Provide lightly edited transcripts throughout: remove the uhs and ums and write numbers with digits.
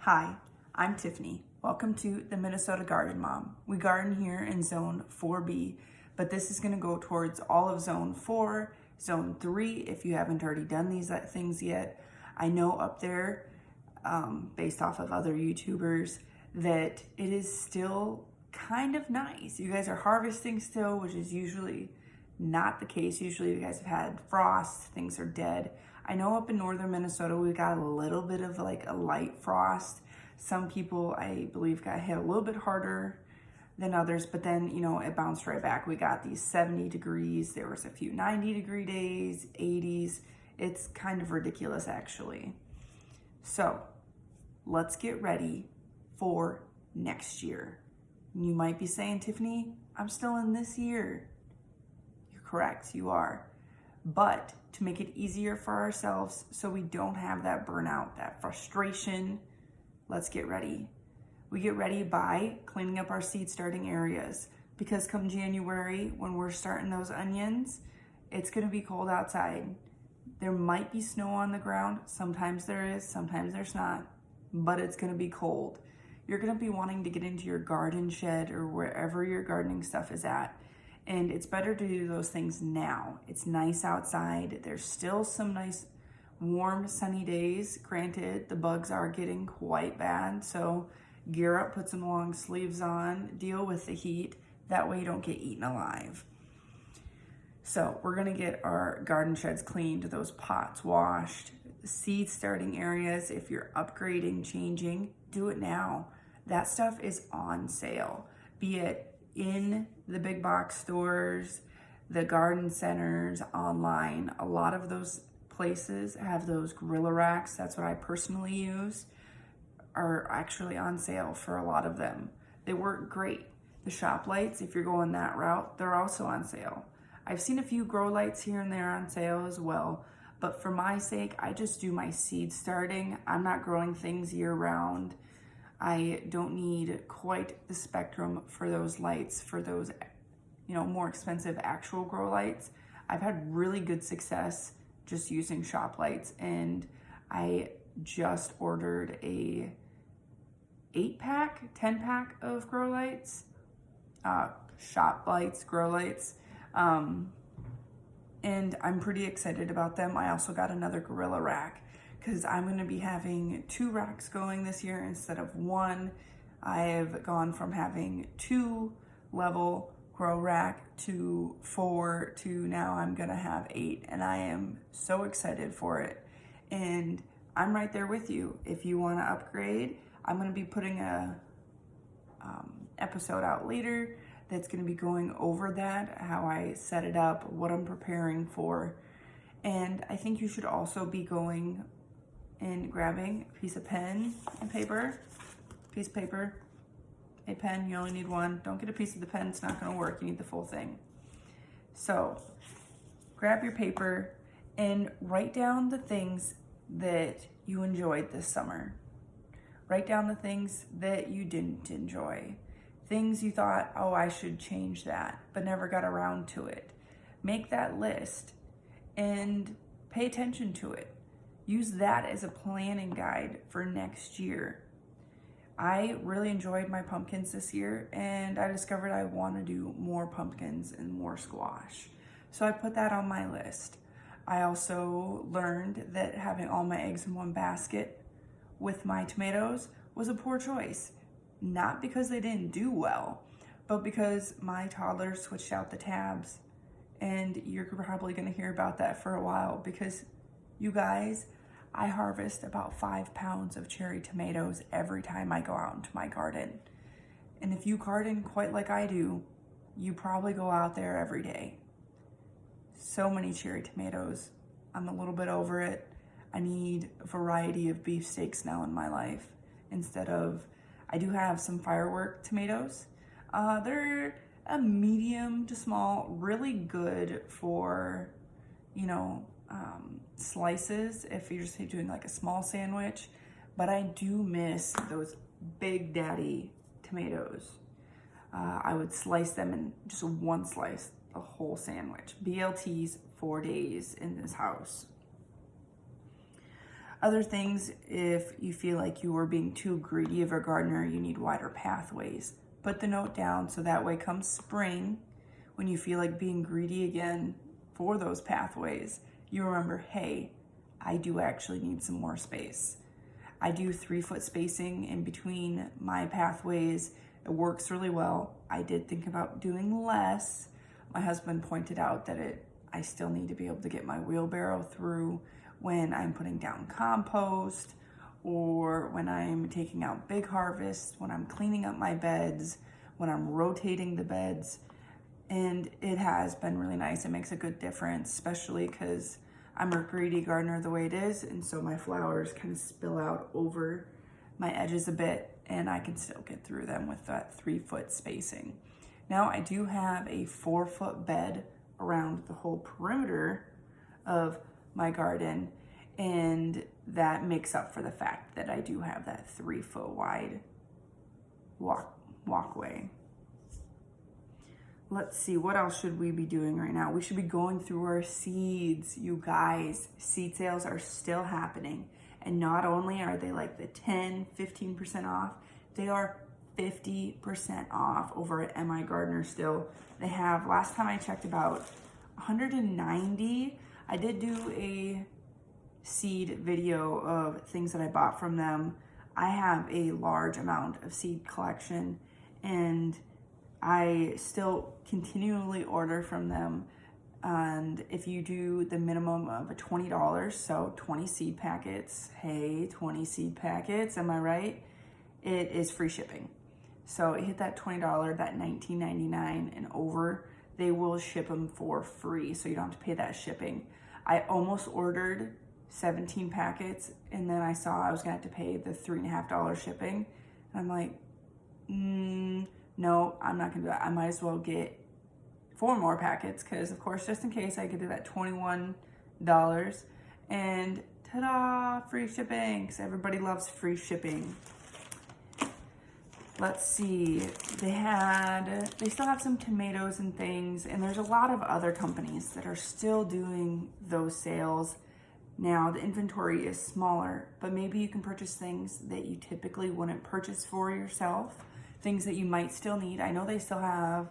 Hi, I'm Tiffany. Welcome to the Minnesota Garden Mom. We garden here in Zone 4B, but this is going to go towards all of Zone 4, Zone 3, if you haven't already done these things yet. I know up there, based off of other YouTubers, that it is still kind of nice. You guys are harvesting still, which is usually not the case. Usually you guys have had frost, things are dead. I know up in northern Minnesota, we got a little bit of like a light frost. Some people, I believe, got hit a little bit harder than others, but then, it bounced right back. We got these 70 degrees. There was a few 90-degree days, 80s. It's kind of ridiculous, actually. So let's get ready for next year. You might be saying, Tiffany, I'm still in this year. You're correct, you are. But to make it easier for ourselves so we don't have that burnout, that frustration, let's get ready. We get ready by cleaning up our seed starting areas, because come January, when we're starting those onions, it's gonna be cold outside. There might be snow on the ground. Sometimes there is, sometimes there's not, but it's gonna be cold. You're gonna be wanting to get into your garden shed or wherever your gardening stuff is at. And it's better to do those things now. It's nice outside. There's still some nice warm sunny days. Granted, the bugs are getting quite bad. So gear up, put some long sleeves on, deal with the heat. That way you don't get eaten alive. So we're gonna get our garden sheds cleaned, those pots washed, seed starting areas. If you're upgrading, changing, do it now. That stuff is on sale, be it in the big box stores, the garden centers, online. A lot of those places have those gorilla racks. That's what I personally use, are actually on sale for a lot of them. They work great. The shop lights, if you're going that route, they're also on sale. I've seen a few grow lights here and there on sale as well, but for my sake, I just do my seed starting. I'm not growing things year round. I don't need quite the spectrum for those lights, for those, more expensive actual grow lights. I've had really good success just using shop lights, and I just ordered a 8-pack, 10-pack of grow lights, shop lights, grow lights, and I'm pretty excited about them. I also got another gorilla rack, because I'm going to be having 2 racks going this year instead of 1. I've gone from having 2 level grow rack to 4 to now I'm going to have 8, and I am so excited for it. And I'm right there with you. If you want to upgrade, I'm going to be putting a episode out later that's going to be going over that, how I set it up, what I'm preparing for. And I think you should also be going and grabbing a piece of pen and paper, a pen, you only need one. Don't get a piece of the pen, it's not gonna work, you need the full thing. So grab your paper and write down the things that you enjoyed this summer. Write down the things that you didn't enjoy. Things you thought, oh, I should change that, but never got around to it. Make that list and pay attention to it. Use that as a planning guide for next year. I really enjoyed my pumpkins this year, and I discovered I want to do more pumpkins and more squash. So I put that on my list. I also learned that having all my eggs in one basket with my tomatoes was a poor choice. Not because they didn't do well, but because my toddler switched out the tabs. And you're probably going to hear about that for a while, because you guys, I harvest about 5 pounds of cherry tomatoes every time I go out into my garden. And if you garden quite like I do, you probably go out there every day. So many cherry tomatoes. I'm a little bit over it. I need a variety of beefsteaks now in my life. I do have some firework tomatoes. They're a medium to small, really good for, slices if you're just doing like a small sandwich, but I do miss those big daddy tomatoes. I would slice them in just one slice, a whole sandwich. BLTs 4 days in this house. Other things, if you feel like you are being too greedy of a gardener, you need wider pathways. Put the note down so that way come spring, when you feel like being greedy again for those pathways, you remember, hey, I do actually need some more space. I do 3-foot spacing in between my pathways. It works really well. I did think about doing less. My husband pointed out that I still need to be able to get my wheelbarrow through when I'm putting down compost, or when I'm taking out big harvests, when I'm cleaning up my beds, when I'm rotating the beds. And it has been really nice. It makes a good difference, especially because I'm a greedy gardener the way it is, and so my flowers kind of spill out over my edges a bit, and I can still get through them with that 3-foot spacing. Now I do have a 4-foot bed around the whole perimeter of my garden, and that makes up for the fact that I do have that 3-foot wide walkway. Let's see, what else should we be doing right now? We should be going through our seeds, you guys. Seed sales are still happening. And not only are they like the 10, 15% off, they are 50% off over at MI Gardener still. They have, last time I checked, about 190. I did do a seed video of things that I bought from them. I have a large amount of seed collection, and I still continually order from them. And if you do the minimum of $20, so 20 seed packets, hey, 20 seed packets, am I right? It is free shipping. So hit that $20, that $19.99 and over, they will ship them for free, so you don't have to pay that shipping. I almost ordered 17 packets, and then I saw I was gonna have to pay the $3.50 shipping. And I'm like, no, I'm not gonna do that. I might as well get 4 more packets, because of course, just in case, I could do that $21, and ta-da, free shipping, because everybody loves free shipping. Let's see, they still have some tomatoes and things, and there's a lot of other companies that are still doing those sales. Now, the inventory is smaller, but maybe you can purchase things that you typically wouldn't purchase for yourself, things that you might still need. I know they still have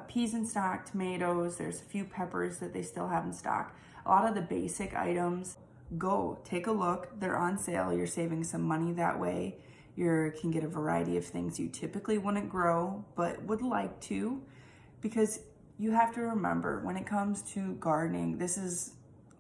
peas in stock, tomatoes, there's a few peppers that they still have in stock. A lot of the basic items, go take a look, they're on sale, you're saving some money that way. You can get a variety of things you typically wouldn't grow, but would like to, because you have to remember, when it comes to gardening, this is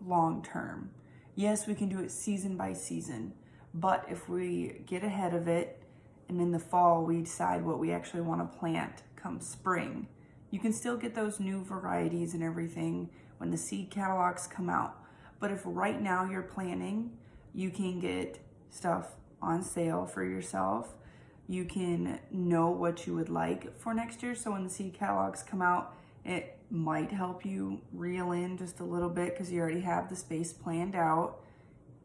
long term. Yes, we can do it season by season, but if we get ahead of it and in the fall we decide what we actually want to plant come spring, you can still get those new varieties and everything when the seed catalogs come out. But if right now you're planning, you can get stuff on sale for yourself. You can know what you would like for next year, so when the seed catalogs come out, it might help you reel in just a little bit because you already have the space planned out.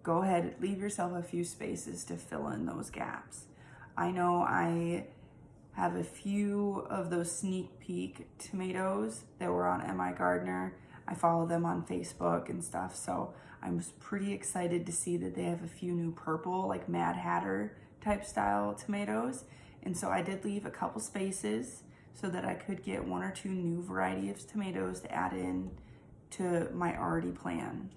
Go ahead, leave yourself a few spaces to fill in those gaps. I know I have a few of those sneak peek tomatoes that were on MI Gardener. I follow them on Facebook and stuff, so I'm pretty excited to see that they have a few new purple, like Mad Hatter type style tomatoes. And so I did leave a couple spaces so that I could get 1 or 2 new variety of tomatoes to add in to my already plan.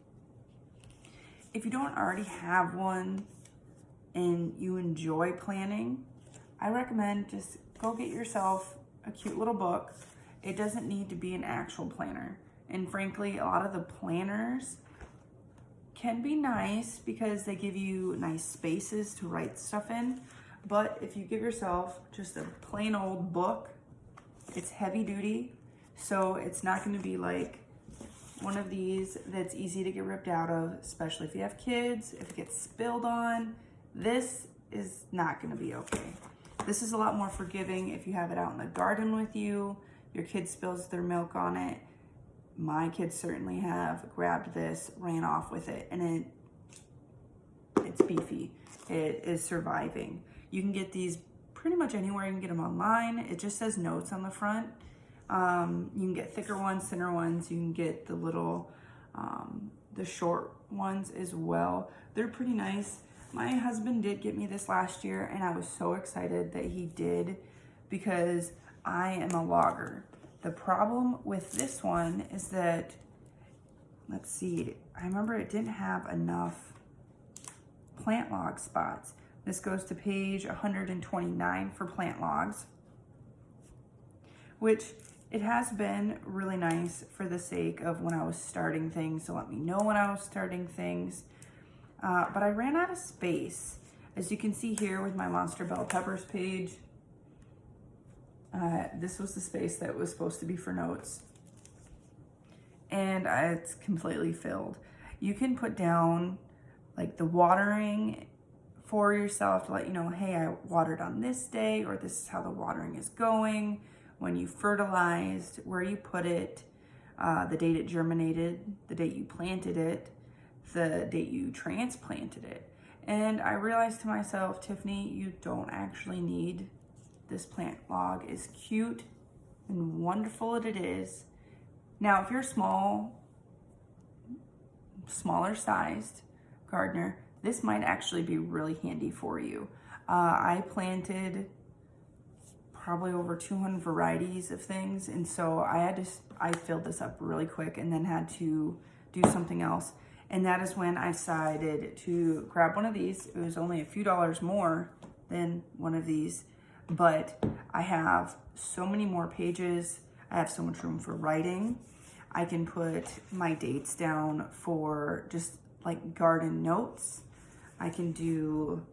If you don't already have one and you enjoy planning, I recommend just go get yourself a cute little book. It doesn't need to be an actual planner. And frankly, a lot of the planners can be nice because they give you nice spaces to write stuff in. But if you give yourself just a plain old book, it's heavy duty, so it's not going to be like one of these that's easy to get ripped out of, especially if you have kids. If it gets spilled on, this is not going to be okay. This is a lot more forgiving if you have it out in the garden with you, your kid spills their milk on it. My kids certainly have grabbed this, ran off with it, and it's beefy. It is surviving. You can get these pretty much anywhere. You can get them online. It just says notes on the front. You can get thicker ones, thinner ones. You can get the little the short ones as well. They're pretty nice. My husband did get me this last year, and I was so excited that he did because I am a logger. The problem with this one is that, let's see, I remember it didn't have enough plant log spots. This goes to page 129 for plant logs, which it has been really nice for the sake of when I was starting things, to let me know when I was starting things. But I ran out of space. As you can see here with my Monster Bell Peppers page, this was the space that was supposed to be for notes. And it's completely filled. You can put down like the watering for yourself to let you know, hey, I watered on this day, or this is how the watering is going, when you fertilized, where you put it, the date it germinated, the date you planted it, the date you transplanted it. And I realized to myself, Tiffany, you don't actually need this plant log. As cute and wonderful as it is. Now, if you're smaller sized gardener, this might actually be really handy for you. I planted probably over 200 varieties of things, and so I filled this up really quick and then had to do something else. And that is when I decided to grab one of these. It was only a few dollars more than one of these, but I have so many more pages. I have so much room for writing. I can put my dates down for just like garden notes. I can do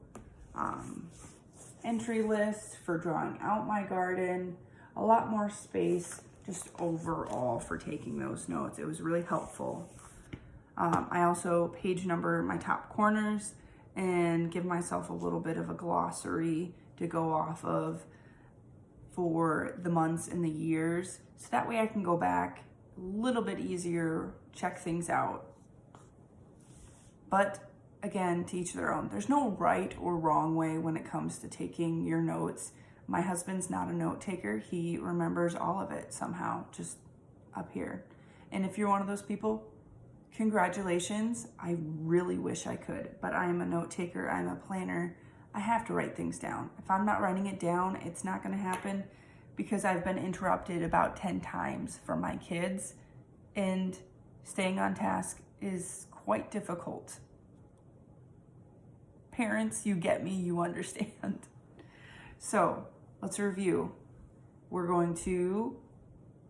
entry lists for drawing out my garden. A lot more space just overall for taking those notes. It was really helpful. I also page number my top corners and give myself a little bit of a glossary to go off of for the months and the years. So that way I can go back a little bit easier, check things out. But again, to each their own. There's no right or wrong way when it comes to taking your notes. My husband's not a note taker. He remembers all of it somehow, just up here. And if you're one of those people, congratulations. I really wish I could, but I am a note taker. I'm a planner. I have to write things down. If I'm not writing it down, it's not going to happen, because I've been interrupted about 10 times from my kids, and staying on task is quite difficult. Parents, you get me, you understand. So let's review. We're going to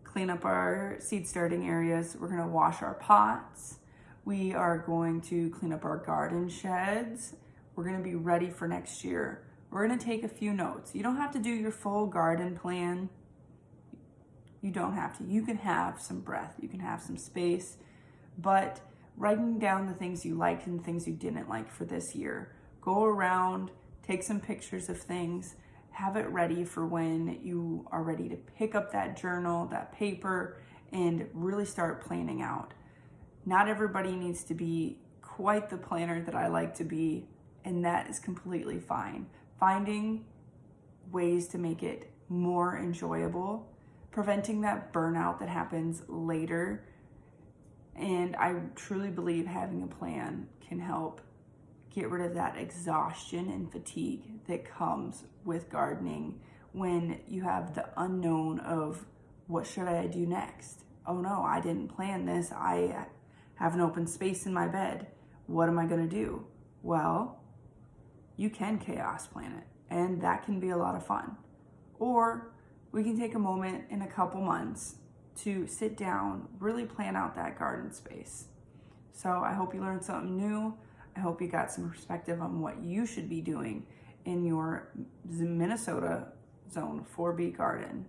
clean up our seed starting areas. We're going to wash our pots. We are going to clean up our garden sheds. We're going to be ready for next year. We're going to take a few notes. You don't have to do your full garden plan. You don't have to. You can have some breath. You can have some space. But writing down the things you liked and the things you didn't like for this year. Go around, take some pictures of things, have it ready for when you are ready to pick up that journal, that paper, and really start planning out. Not everybody needs to be quite the planner that I like to be, and that is completely fine. Finding ways to make it more enjoyable, preventing that burnout that happens later. And I truly believe having a plan can help get rid of that exhaustion and fatigue that comes with gardening when you have the unknown of, what should I do next? Oh no, I didn't plan this. I have an open space in my bed. What am I going to do? Well, you can chaos plan it, and that can be a lot of fun. Or we can take a moment in a couple months to sit down, really plan out that garden space. So I hope you learned something new. I hope you got some perspective on what you should be doing in your Minnesota Zone 4B garden.